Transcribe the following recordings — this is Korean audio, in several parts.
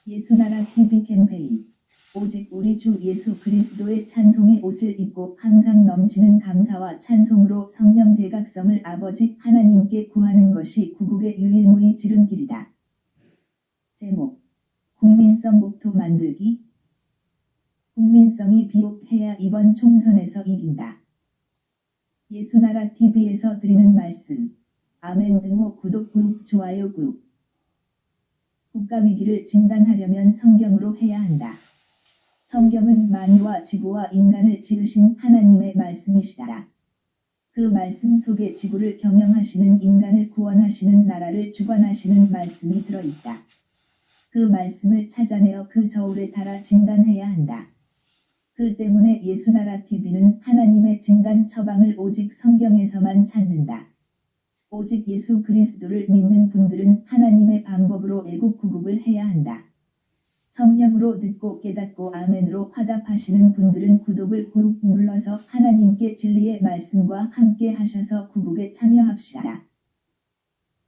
예수나라 TV 캠페인. 오직 우리 주 예수 그리스도의 찬송의 옷을 입고 항상 넘치는 감사와 찬송으로 성령 대각성을 아버지 하나님께 구하는 것이 구국의 유일무이 지름길이다. 제목. 국민성 목토 만들기. 국민성이 비옥해야 이번 총선에서 이긴다. 예수나라 TV에서 드리는 말씀. 아멘 등호 구독 좋아요 국가위기를 진단하려면 성경으로 해야 한다. 성경은 만유와 지구와 인간을 지으신 하나님의 말씀이시다. 그 말씀 속에 지구를 경영하시는 인간을 구원하시는 나라를 주관하시는 말씀이 들어있다. 그 말씀을 찾아내어 그 저울에 달아 진단해야 한다. 그 때문에 예수나라 TV는 하나님의 진단 처방을 오직 성경에서만 찾는다. 오직 예수 그리스도를 믿는 분들은 하나님의 방법으로 애국구국을 해야 한다. 성령으로 듣고 깨닫고 아멘으로 화답하시는 분들은 구독을 꾹 눌러서 하나님께 진리의 말씀과 함께 하셔서 구국에 참여합시다.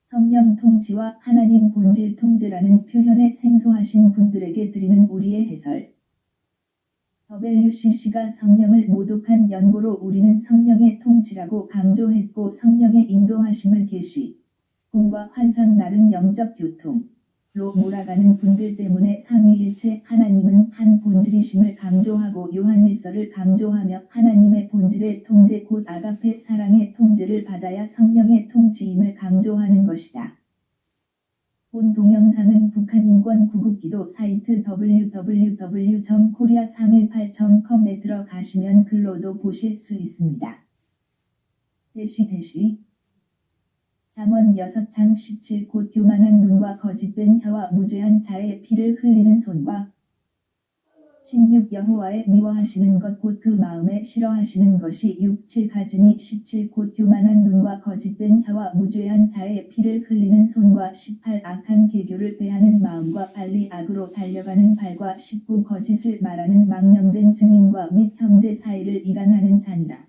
성령 통치와 하나님 본질 통제라는 표현에 생소하신 분들에게 드리는 우리의 해설. WCC가 성령을 모독한 연고로 우리는 성령의 통치라고 강조했고 성령의 인도하심을 계시, 꿈과 환상 나름 영적 교통로 몰아가는 분들 때문에 삼위일체 하나님은 한 본질이심을 강조하고 요한일서를 강조하며 하나님의 본질의 통제 곧 아가페 사랑의 통제를 받아야 성령의 통치임을 강조하는 것이다. 본 동영상은 북한인권 구국기도 사이트 www.korea318.com에 들어가시면 글로도 보실 수 있습니다. 잠언 6장 17 곧 교만한 눈과 거짓된 혀와 무죄한 자의 피를 흘리는 손과 16 여호와의 미워하시는 것 곧 그 마음에 싫어하시는 것이 6, 7 가지니 17 곧 교만한 눈과 거짓된 혀와 무죄한 자의 피를 흘리는 손과 18 악한 계교를 배하는 마음과 빨리 악으로 달려가는 발과 19 거짓을 말하는 망령된 증인과 및 형제 사이를 이간하는 자니라.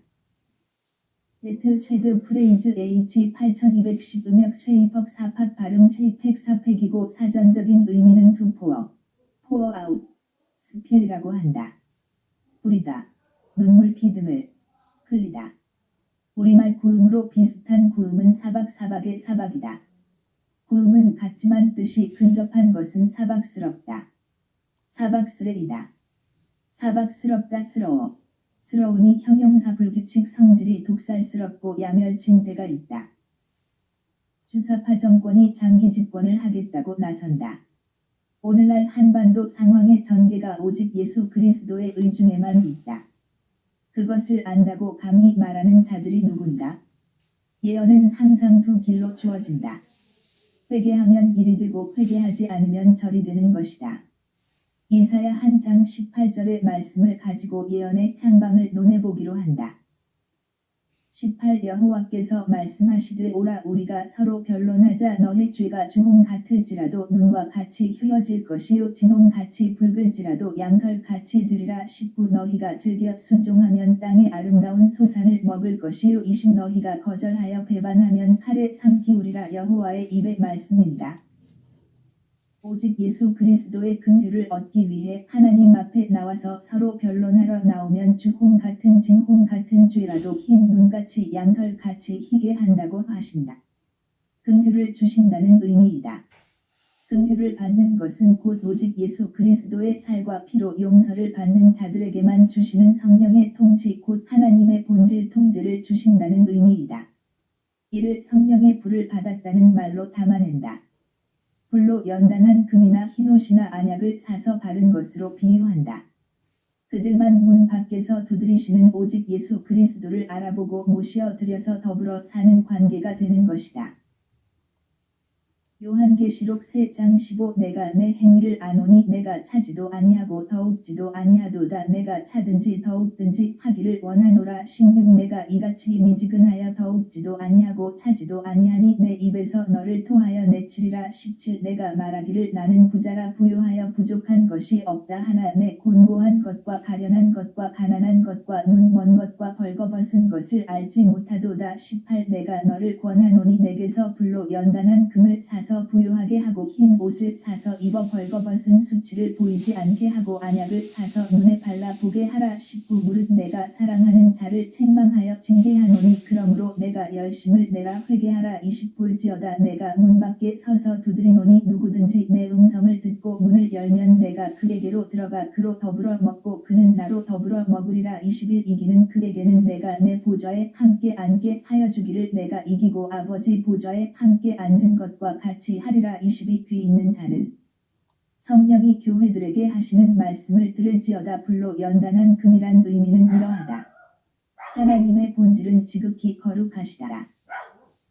세드 프레이즈 H8210 음역 쉐이퍼 사팍 발음 쉐이팩 사팩이고 사전적인 의미는 to pour out 스필이라고 한다. 뿌리다, 눈물 피등을 흘리다. 우리말 구음으로 비슷한 구음은 사박사박의 사박이다. 구음은 같지만 뜻이 근접한 것은 사박스럽다. 사박스레이다. 사박스럽다 스러워. 스러우니 형용사 불규칙 성질이 독살스럽고 야멸진대가 있다. 주사파 정권이 장기 집권을 하겠다고 나선다. 오늘날 한반도 상황의 전개가 오직 예수 그리스도의 의중에만 있다. 그것을 안다고 감히 말하는 자들이 누군가? 예언은 항상 두 길로 주어진다. 회개하면 일이 되고 회개하지 않으면 절이 되는 것이다. 이사야 한 장 18절의 말씀을 가지고 예언의 향방을 논해보기로 한다. 18 여호와께서 말씀하시되 오라 우리가 서로 변론하자 너의 죄가 주홍 같을지라도 눈과 같이 휘어질 것이요 진홍같이 붉을지라도 양털같이 되리라. 19 너희가 즐겨 순종하면 땅의 아름다운 소산을 먹을 것이요 20 너희가 거절하여 배반하면 칼에 삼키우리라. 여호와의 입의 말씀이니라. 오직 예수 그리스도의 긍휼을 얻기 위해 하나님 앞에 나와서 서로 변론하러 나오면 주홍 같은 진홍 같은 죄라도 흰 눈같이 양털같이 희게 한다고 하신다. 긍휼을 주신다는 의미이다. 긍휼을 받는 것은 곧 오직 예수 그리스도의 살과 피로 용서를 받는 자들에게만 주시는 성령의 통치 곧 하나님의 본질 통제를 주신다는 의미이다. 이를 성령의 불을 받았다는 말로 담아낸다. 불로 연단한 금이나 흰옷이나 안약을 사서 바른 것으로 비유한다. 그들만 문 밖에서 두드리시는 오직 예수 그리스도를 알아보고 모시어 들여서 더불어 사는 관계가 되는 것이다. 요한계시록 3장 15 내가 내 행위를 아노니 내가 차지도 아니하고 더욱지도 아니하도다. 내가 차든지 더욱든지 하기를 원하노라. 16 내가 이같이 미지근하여 더욱지도 아니하고 차지도 아니하니 내 입에서 너를 토하여 내치리라. 17 내가 말하기를 나는 부자라 부요하여 부족한 것이 없다 하나 내 곤고한 것과 가련한 것과 가난한 것과 눈 먼 것과 벌거벗은 것을 알지 못하도다. 18 내가 너를 권하노니 내게서 불로 연단한 금을 사서 사서 부유하게 하고 흰 옷을 사서 입어 벌거벗은 수치를 보이지 않게 하고 안약을 사서 눈에 발라 보게 하라. 19 무릇 내가 사랑하는 자를 책망하여 징계하노니 그러므로 내가 열심을 내라 회개하라. 20 볼지어다 내가 문 밖에 서서 두드리노니 누구든지 내 음성을 듣고 문을 열면 내가 그에게로 들어가 그로 더불어 먹고 그는 나로 더불어 먹으리라. 21 이기는 그에게는 내가 내 보좌에 함께 앉게 하여 주기를 내가 이기고 아버지 보좌에 함께 앉은 것과 같이 하리라. 22 귀 있는 자는 성령이 교회들에게 하시는 말씀을 들을지어다. 불로 연단한 금이란 의미는 이러하다. 하나님의 본질은 지극히 거룩하시다라.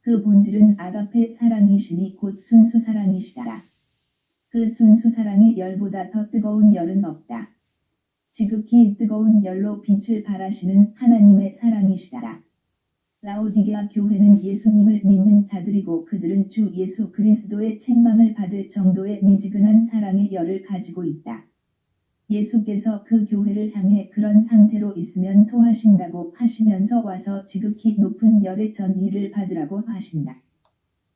그 본질은 아가페 사랑이시니 곧 순수 사랑이시다라. 그 순수 사랑의 열보다 더 뜨거운 열은 없다. 지극히 뜨거운 열로 빛을 발하시는 하나님의 사랑이시다라. 라오디게아 교회는 예수님을 믿는 자들이고 그들은 주 예수 그리스도의 책망을 받을 정도의 미지근한 사랑의 열을 가지고 있다. 예수께서 그 교회를 향해 그런 상태로 있으면 토하신다고 하시면서 와서 지극히 높은 열의 전이를 받으라고 하신다.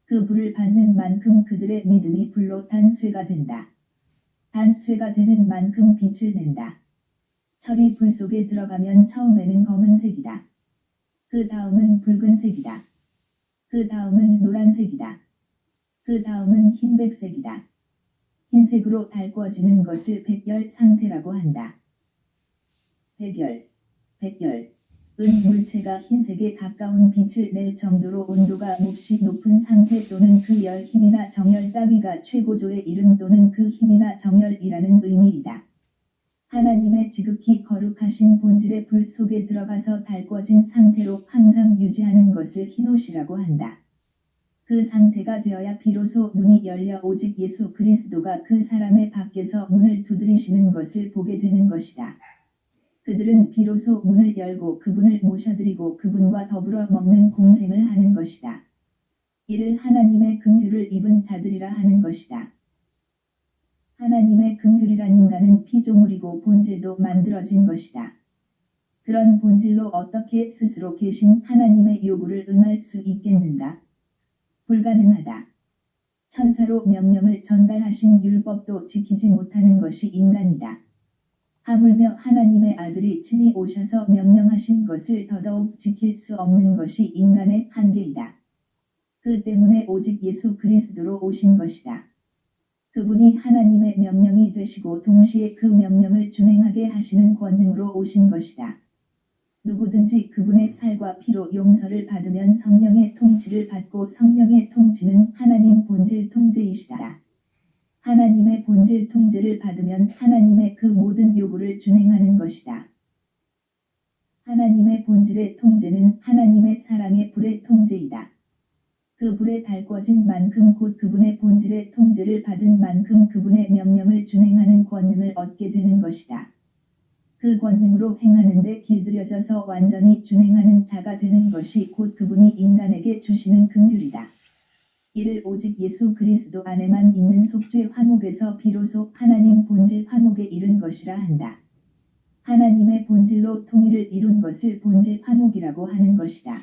그 불을 받는 만큼 그들의 믿음이 불로 단쇠가 된다. 단쇠가 되는 만큼 빛을 낸다. 철이 불 속에 들어가면 처음에는 검은색이다. 그 다음은 붉은색이다. 그 다음은 노란색이다. 그 다음은 흰백색이다. 흰색으로 달궈지는 것을 백열 상태라고 한다. 백열, 은 물체가 흰색에 가까운 빛을 낼 정도로 온도가 몹시 높은 상태 또는 그 열 힘이나 정열 따위가 최고조에 이름 또는 그 힘이나 정열이라는 의미이다. 하나님의 지극히 거룩하신 본질의 불 속에 들어가서 달궈진 상태로 항상 유지하는 것을 흰옷이라고 한다. 그 상태가 되어야 비로소 눈이 열려 오직 예수 그리스도가 그 사람의 밖에서 문을 두드리시는 것을 보게 되는 것이다. 그들은 비로소 문을 열고 그분을 모셔드리고 그분과 더불어 먹는 공생을 하는 것이다. 이를 하나님의 긍휼을 입은 자들이라 하는 것이다. 하나님의 긍휼이란 인간은 피조물이고 본질도 만들어진 것이다. 그런 본질로 어떻게 스스로 계신 하나님의 요구를 응할 수 있겠는가? 불가능하다. 천사로 명령을 전달하신 율법도 지키지 못하는 것이 인간이다. 하물며 하나님의 아들이 친히 오셔서 명령하신 것을 더더욱 지킬 수 없는 것이 인간의 한계이다. 그 때문에 오직 예수 그리스도로 오신 것이다. 그분이 하나님의 명령이 되시고 동시에 그 명령을 준행하게 하시는 권능으로 오신 것이다. 누구든지 그분의 살과 피로 용서를 받으면 성령의 통치를 받고 성령의 통치는 하나님 본질 통제이시다라. 하나님의 본질 통제를 받으면 하나님의 그 모든 요구를 준행하는 것이다. 하나님의 본질의 통제는 하나님의 사랑의 불의 통제이다. 그 불에 달궈진 만큼 곧 그분의 본질의 통제를 받은 만큼 그분의 명령을 준행하는 권능을 얻게 되는 것이다. 그 권능으로 행하는데 길들여져서 완전히 준행하는 자가 되는 것이 곧 그분이 인간에게 주시는 긍휼이다. 이를 오직 예수 그리스도 안에만 있는 속죄 화목에서 비로소 하나님 본질 화목에 이른 것이라 한다. 하나님의 본질로 통일을 이룬 것을 본질 화목이라고 하는 것이다.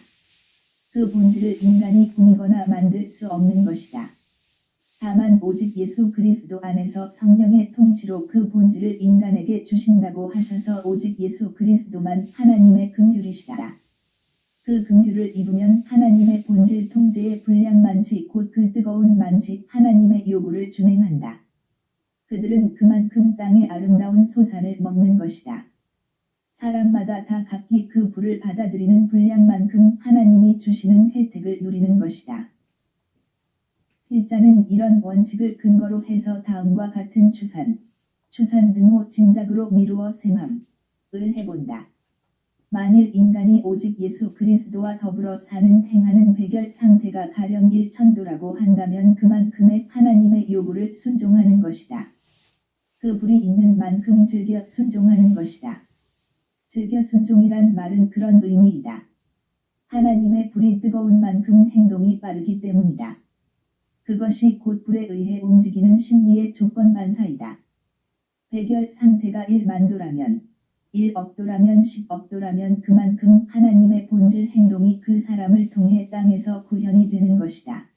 그 본질을 인간이 꾸미거나 만들 수 없는 것이다. 다만 오직 예수 그리스도 안에서 성령의 통치로 그 본질을 인간에게 주신다고 하셔서 오직 예수 그리스도만 하나님의 긍휼이시다라. 그 긍휼을 입으면 하나님의 본질 통제의 불량만치 곧 그 뜨거운 만치 하나님의 요구를 준행한다. 그들은 그만큼 땅의 아름다운 소산을 먹는 것이다. 사람마다 다 각기 그 불을 받아들이는 분량만큼 하나님이 주시는 혜택을 누리는 것이다. 필자는 이런 원칙을 근거로 해서 다음과 같은 추산 등호 짐작으로 미루어 셈함을 해본다. 만일 인간이 오직 예수 그리스도와 더불어 사는 행하는 백열 상태가 가령 1천도라고 한다면 그만큼의 하나님의 요구를 순종하는 것이다. 그 불이 있는 만큼 즐겨 순종하는 것이다. 즐겨 순종이란 말은 그런 의미이다. 하나님의 불이 뜨거운 만큼 행동이 빠르기 때문이다. 그것이 곧 불에 의해 움직이는 심리의 조건반사이다. 백열 상태가 1만도라면 1억도라면 10억도라면 그만큼 하나님의 본질 행동이 그 사람을 통해 땅에서 구현이 되는 것이다.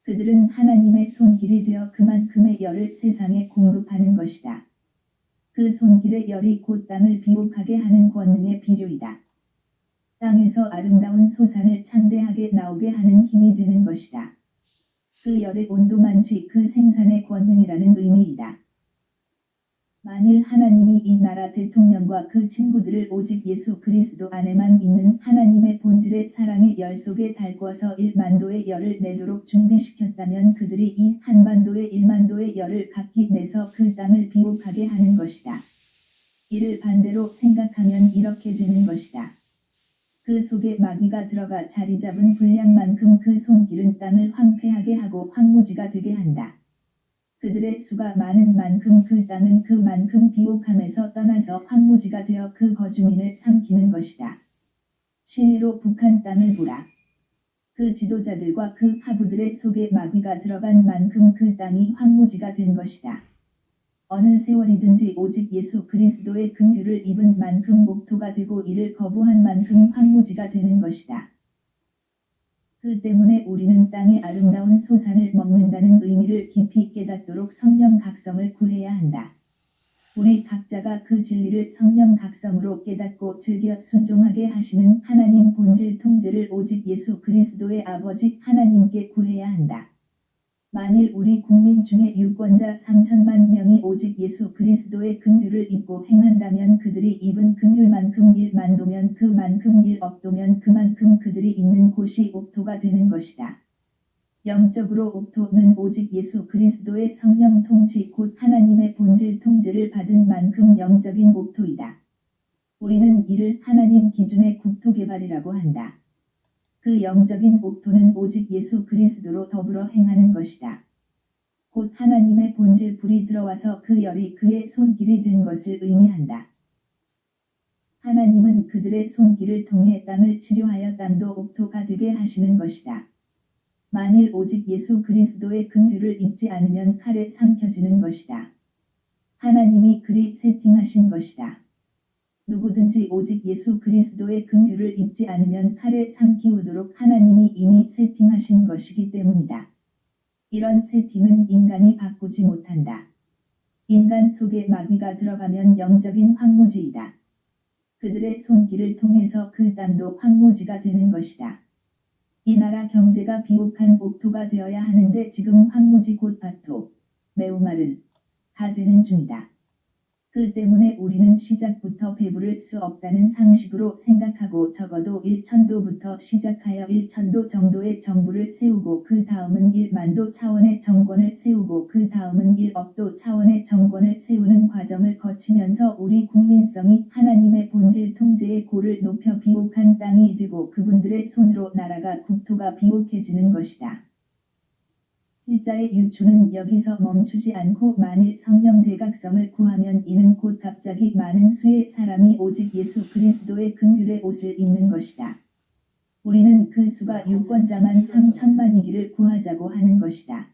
그들은 하나님의 손길이 되어 그만큼의 열을 세상에 공급하는 것이다. 그 손길의 열이 곧 땅을 비옥하게 하는 권능의 비료이다. 땅에서 아름다운 소산을 창대하게 나오게 하는 힘이 되는 것이다. 그 열의 온도만치 그 생산의 권능이라는 의미이다. 만일 하나님이 이 나라 대통령과 그 친구들을 오직 예수 그리스도 안에만 있는 하나님의 본질의 사랑의 열 속에 달구어서 1만도의 열을 내도록 준비시켰다면 그들이 이 한반도의 1만도의 열을 각기 내서 그 땅을 비옥하게 하는 것이다. 이를 반대로 생각하면 이렇게 되는 것이다. 그 속에 마귀가 들어가 자리 잡은 분량만큼 그 손길은 땅을 황폐하게 하고 황무지가 되게 한다. 그들의 수가 많은 만큼 그 땅은 그만큼 비옥함에서 떠나서 황무지가 되어 그 거주민을 삼키는 것이다. 실리로 북한 땅을 보라. 그 지도자들과 그 하부들의 속에 마귀가 들어간 만큼 그 땅이 황무지가 된 것이다. 어느 세월이든지 오직 예수 그리스도의 긍휼을 입은 만큼 목토가 되고 이를 거부한 만큼 황무지가 되는 것이다. 그 때문에 우리는 땅의 아름다운 소산을 먹는다는 의미를 깊이 깨닫도록 성령 각성을 구해야 한다. 우리 각자가 그 진리를 성령 각성으로 깨닫고 즐겨 순종하게 하시는 하나님 본질 통제를 오직 예수 그리스도의 아버지 하나님께 구해야 한다. 만일 우리 국민 중에 유권자 3천만 명이 오직 예수 그리스도의 긍휼을 입고 행한다면 그들이 입은 긍휼만큼 1만도면 그만큼 1억도면 그만큼 그들이 있는 곳이 옥토가 되는 것이다. 영적으로 옥토는 오직 예수 그리스도의 성령 통치 곧 하나님의 본질 통제를 받은 만큼 영적인 옥토이다. 우리는 이를 하나님 기준의 국토개발이라고 한다. 그 영적인 옥토는 오직 예수 그리스도로 더불어 행하는 것이다. 곧 하나님의 본질 불이 들어와서 그 열이 그의 손길이 된 것을 의미한다. 하나님은 그들의 손길을 통해 땅을 치료하여 땅도 옥토가 되게 하시는 것이다. 만일 오직 예수 그리스도의 긍휼을 입지 않으면 칼에 삼켜지는 것이다. 하나님이 그리 세팅하신 것이다. 누구든지 오직 예수 그리스도의 긍휼을 입지 않으면 칼에 삼키우도록 하나님이 이미 세팅하신 것이기 때문이다. 이런 세팅은 인간이 바꾸지 못한다. 인간 속에 마귀가 들어가면 영적인 황무지이다. 그들의 손길을 통해서 그 땅도 황무지가 되는 것이다. 이 나라 경제가 비옥한 옥토가 되어야 하는데 지금 황무지 곧 밭토, 매우 마른, 가 되는 중이다. 그 때문에 우리는 시작부터 배부를 수 없다는 상식으로 생각하고 적어도 1천도부터 시작하여 1천도 정도의 정부를 세우고 그 다음은 1만도 차원의 정권을 세우고 그 다음은 1억도 차원의 정권을 세우는 과정을 거치면서 우리 국민성이 하나님의 본질 통제의 고를 높여 비옥한 땅이 되고 그분들의 손으로 나라가 국토가 비옥해지는 것이다. 필자의 유추는 여기서 멈추지 않고 만일 성령 대각성을 구하면 이는 곧 갑자기 많은 수의 사람이 오직 예수 그리스도의 긍휼의 옷을 입는 것이다. 우리는 그 수가 유권자만 3천만이기를 구하자고 하는 것이다.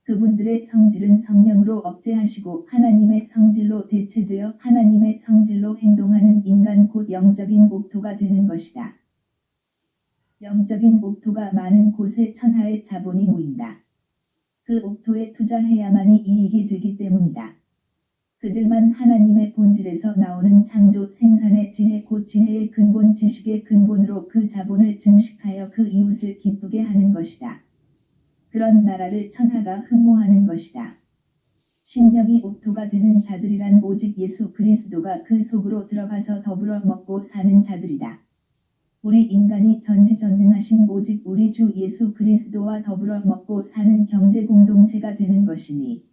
그분들의 성질은 성령으로 억제하시고 하나님의 성질로 대체되어 하나님의 성질로 행동하는 인간 곧 영적인 옥토가 되는 것이다. 영적인 옥토가 많은 곳에 천하의 자본이 모인다. 그 옥토에 투자해야만이 이익이 되기 때문이다. 그들만 하나님의 본질에서 나오는 창조 생산의 지혜 곧 지혜의 근본 지식의 근본으로 그 자본을 증식하여 그 이웃을 기쁘게 하는 것이다. 그런 나라를 천하가 흠모하는 것이다. 심령이 옥토가 되는 자들이란 오직 예수 그리스도가 그 속으로 들어가서 더불어 먹고 사는 자들이다. 우리 인간이 전지전능하신 오직 우리 주 예수 그리스도와 더불어 먹고 사는 경제 공동체가 되는 것이니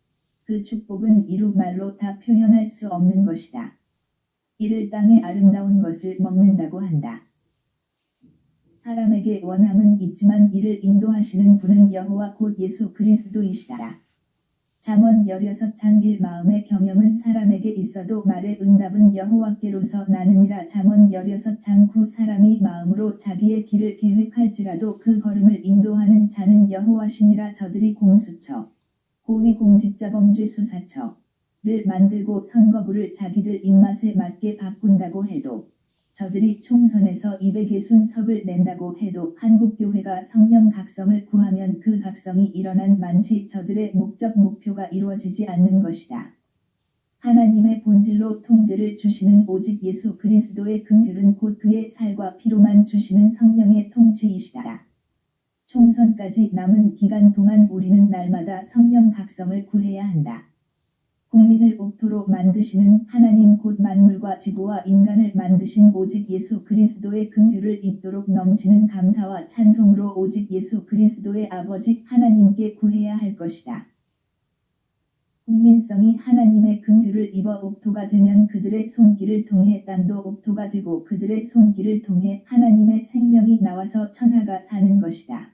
그 축복은 이루 말로 다 표현할 수 없는 것이다. 이를 땅의 아름다운 것을 먹는다고 한다. 사람에게 원함은 있지만 이를 인도하시는 분은 여호와 곧 예수 그리스도이시다. 잠언 16장 1 마음의 경영은 사람에게 있어도 말의 응답은 여호와께로서 나느니라. 잠언 16장 9 사람이 마음으로 자기의 길을 계획할지라도 그 걸음을 인도하는 자는 여호와시니라. 저들이 공수처, 고위공직자범죄수사처를 만들고 선거부를 자기들 입맛에 맞게 바꾼다고 해도 저들이 총선에서 260석을 낸다고 해도 한국교회가 성령 각성을 구하면 그 각성이 일어난 만치 저들의 목표가 이루어지지 않는 것이다. 하나님의 본질로 통제를 주시는 오직 예수 그리스도의 긍휼은 곧 그의 살과 피로만 주시는 성령의 통치이시다. 총선까지 남은 기간 동안 우리는 날마다 성령 각성을 구해야 한다. 국민을 옥토로 만드시는 하나님 곧 만물과 지구와 인간을 만드신 오직 예수 그리스도의 긍휼을 입도록 넘치는 감사와 찬송으로 오직 예수 그리스도의 아버지 하나님께 구해야 할 것이다. 국민성이 하나님의 긍휼을 입어 옥토가 되면 그들의 손길을 통해 땅도 옥토가 되고 그들의 손길을 통해 하나님의 생명이 나와서 천하가 사는 것이다.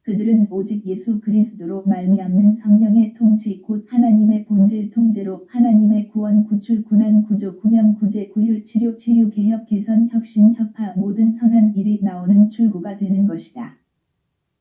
그들은 오직 예수 그리스도로 말미암는 성령의 통치 곧 하나님의 본질 통제로 하나님의 구원 구출 군안 구조 구명 구제 구휼 치료 치유 개혁 개선 혁신 혁파 모든 선한 일이 나오는 출구가 되는 것이다.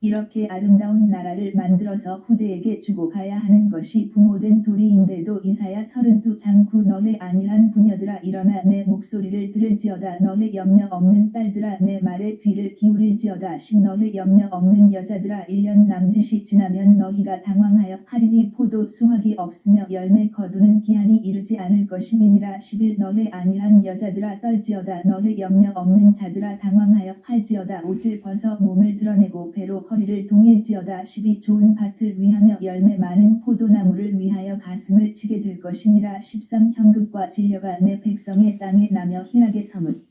이렇게 아름다운 나라를 만들어서 후대에게 주고 가야 하는 것이 부모된 도리인데도 이사야 32장 9 너의 안일한 부녀들아 일어나 내 목소리를 들을지어다 너의 염려 없는 딸들아 내 말에 귀를 기울일지어다 10 너의 염려 없는 여자들아 1년 남짓이 지나면 너희가 당황하여 하리니 포도 수확이 없으며 열매 거두는 기한이 이르지 않을 것임이니라 11 너의 안일한 여자들아 떨지어다 너의 염려 없는 자들아 당황하여 할지어다 옷을 벗어 몸을 드러내고 배로 허리를 동일지어다 12 좋은 밭을 위하며 열매 많은 포도나무를 위하여 가슴을 치게 될 것이니라 13 형극과 진려가 내 백성의 땅에 나며 희락의 성을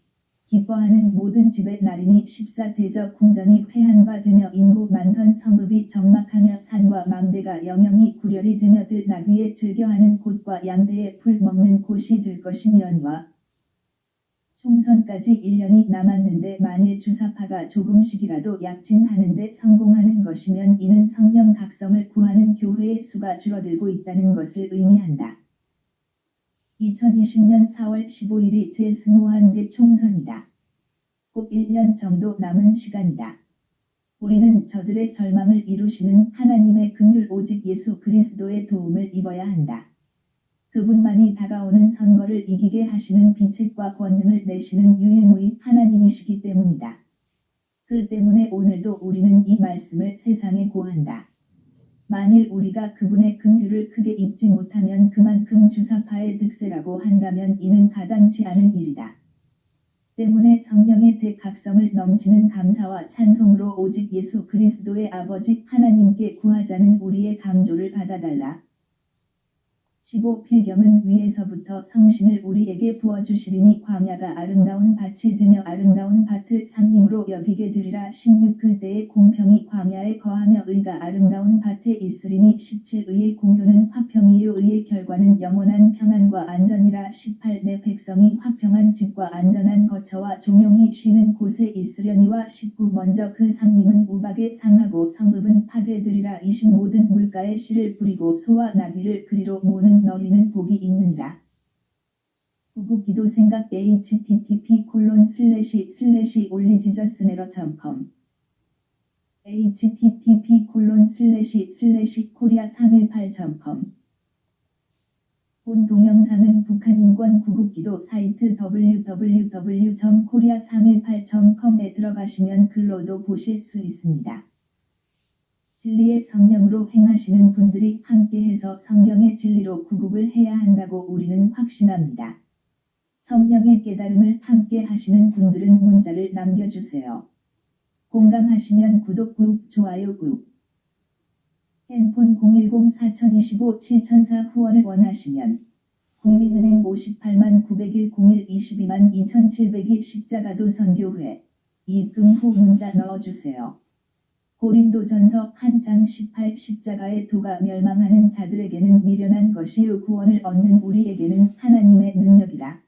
기뻐하는 모든 집의 날이니 14 대저 궁전이 패한바 되며 인구 많던 성읍이 적막하며 산과 망대가 영영이 구렬이 되며 들 나귀에 즐겨하는 곳과 양대에 풀 먹는 곳이 될 것이며니와 총선까지 1년이 남았는데 만일 주사파가 조금씩이라도 약진하는데 성공하는 것이면 이는 성령 각성을 구하는 교회의 수가 줄어들고 있다는 것을 의미한다. 2020년 4월 15일이 제21대 총선이다. 꼭 1년 정도 남은 시간이다. 우리는 저들의 절망을 이루시는 하나님의 긍휼 오직 예수 그리스도의 도움을 입어야 한다. 그분만이 다가오는 선거를 이기게 하시는 비책과 권능을 내시는 유일무이 하나님이시기 때문이다. 그 때문에 오늘도 우리는 이 말씀을 세상에 고한다. 만일 우리가 그분의 긍휼을 크게 입지 못하면 그만큼 주사파의 득세라고 한다면 이는 가당치 않은 일이다. 때문에 성령의 대각성을 넘치는 감사와 찬송으로 오직 예수 그리스도의 아버지 하나님께 구하자는 우리의 강조를 받아달라. 15 필경은 위에서부터 성신을 우리에게 부어주시리니 광야가 아름다운 밭이 되며 아름다운 밭을 산림으로 여기게 되리라 16 그때의 공평이 광야에 거하며 의가 아름다운 밭에 있으리니 17 의의 공효는 화평이요 의의 결과는 영원한 평안과 안전이라 18 내 백성이 화평한 집과 안전한 거처와 종용이 쉬는 곳에 있으려니와 19 먼저 그 산림은 우박에 상하고 성읍은 파괴되리라 20 모든 물가에 씨를 뿌리고 소와 나귀를 그리로 모는 너희는 복이 있느니라. 구국기도 생각 http://올리지저스네러.com http://korea318.com 본 동영상은 북한 인권 구국기도 사이트 www.korea318.com에 들어가시면 글로도 보실 수 있습니다. 진리의 성령으로 행하시는 분들이 함께해서 성경의 진리로 구국을 해야 한다고 우리는 확신합니다. 성령의 깨달음을 함께 하시는 분들은 문자를 남겨주세요. 공감하시면 구독 꾹 좋아요 꾹. 핸폰 010-4025-7004 후원을 원하시면 국민은행 58-901-01-22-2702 십자가도 선교회 입금 후 문자 넣어주세요. 고린도전서 1장 18 십자가의 도가 멸망하는 자들에게는 미련한 것이요 구원을 얻는 우리에게는 하나님의 능력이라.